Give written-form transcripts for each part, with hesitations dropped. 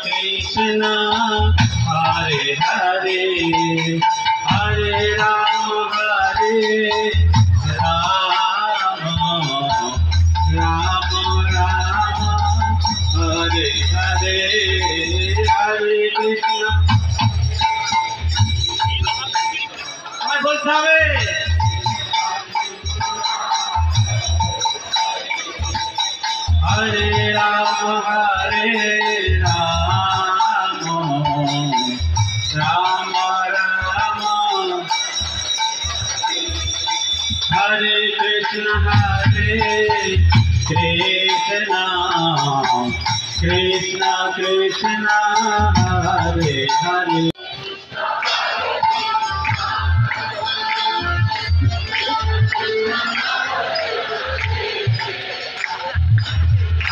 Krishna Hare Hare Hare Rama Rama Rama Hare Hare Hare Krishna बोलते হবে हरे राम राम राम हरे Krishna Krishna Krishna Hare Hare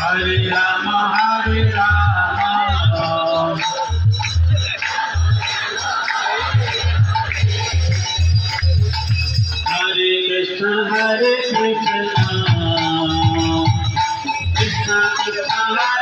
Hare Rama Hare Krishna Krishna Krishna